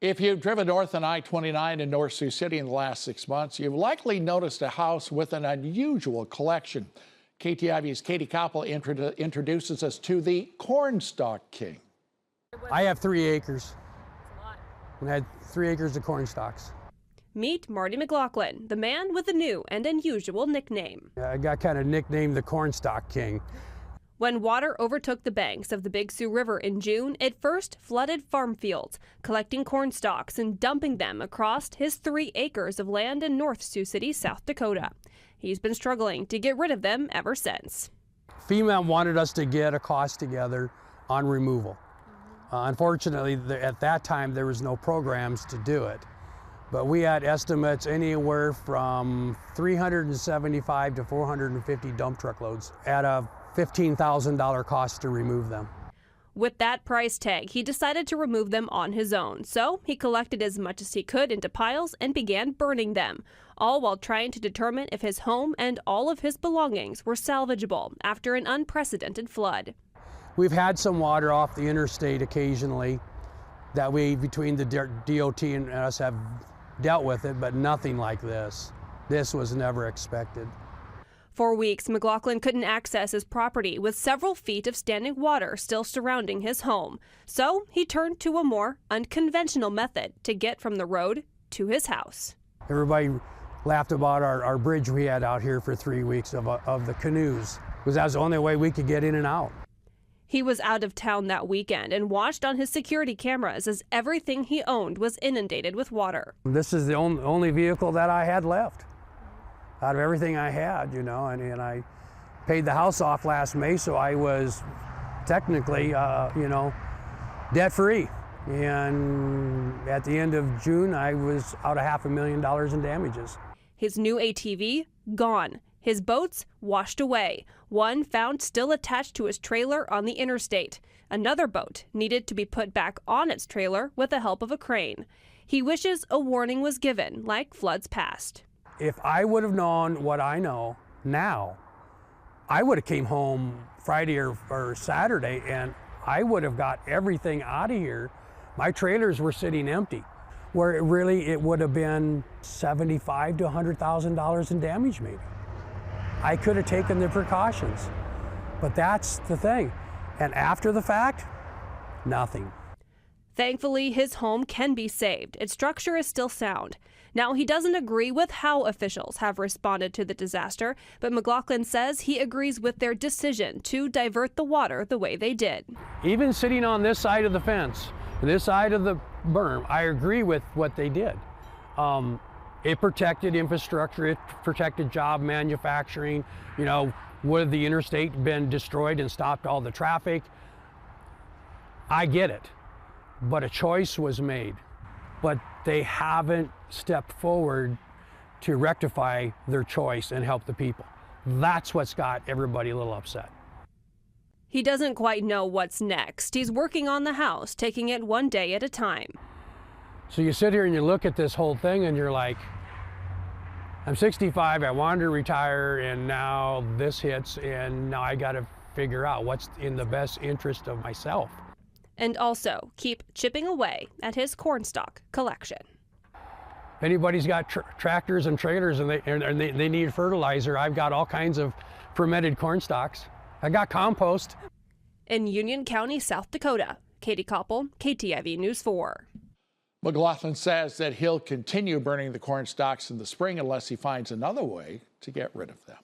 If you've driven north on I-29 in North Sioux City in the last 6 months, you've likely noticed a house with an unusual collection. KTIV's Katie Koppel introduces us to the Cornstalk King. I have 3 acres. And I had 3 acres of cornstalks. Meet Marty McLaughlin, the man with a new and unusual nickname. I got kind of nicknamed the Cornstalk King. When water overtook the banks of the Big Sioux River in June, it first flooded farm fields, collecting corn stalks and dumping them across his 3 acres of land in North Sioux City, South Dakota. He's been struggling to get rid of them ever since. FEMA wanted us to get a cost together on removal. Unfortunately, at that time, there was no programs to do it. But we had estimates anywhere from 375 to 450 dump truck loads at a $15,000 cost to remove them. With that price tag, he decided to remove them on his own. So he collected as much as he could into piles and began burning them, all while trying to determine if his home and all of his belongings were salvageable after an unprecedented flood. We've had some water off the interstate occasionally that we, between the DOT and us, have dealt with it, but nothing like this. This was never expected. For weeks, McLaughlin couldn't access his property with several feet of standing water still surrounding his home. So he turned to a more unconventional method to get from the road to his house. Everybody laughed about our bridge we had out here for 3 weeks of the canoes, because that was the only way we could get in and out. He was out of town that weekend and watched on his security cameras as everything he owned was inundated with water. This is the only vehicle that I had left out of everything I had, you know, and I paid the house off last May, so I was technically, you know, debt-free. And at the end of June, I was out of $500,000 in damages. His new ATV, gone. His boats washed away. One found still attached to his trailer on the interstate. Another boat needed to be put back on its trailer with the help of a crane. He wishes a warning was given, like floods past. If I would have known what I know now, I would have came home Friday or Saturday, and I would have got everything out of here. My trailers were sitting empty, where it would have been $75,000 to $100,000 in damage maybe. I could have taken the precautions, but that's the thing. And after the fact, nothing. Thankfully, his home can be saved. Its structure is still sound. Now, he doesn't agree with how officials have responded to the disaster, but McLaughlin says he agrees with their decision to divert the water the way they did. Even sitting on this side of the fence, this side of the berm, I agree with what they did. It protected infrastructure, it protected job manufacturing. You know, would the interstate been destroyed and stopped all the traffic? I get it, but a choice was made. But they haven't stepped forward to rectify their choice and help the people. That's what's got everybody a little upset. He doesn't quite know what's next. He's working on the house, taking it one day at a time. So you sit here and you look at this whole thing and you're like, I'm 65, I wanted to retire, and now this hits, and now I got to figure out what's in the best interest of myself. And also keep chipping away at his cornstalk collection. If anybody's got tractors and trailers and they need fertilizer, I've got all kinds of fermented corn stalks. I got compost. In Union County, South Dakota, Katie Koppel, KTIV News 4. McLaughlin says that he'll continue burning the corn stalks in the spring unless he finds another way to get rid of them.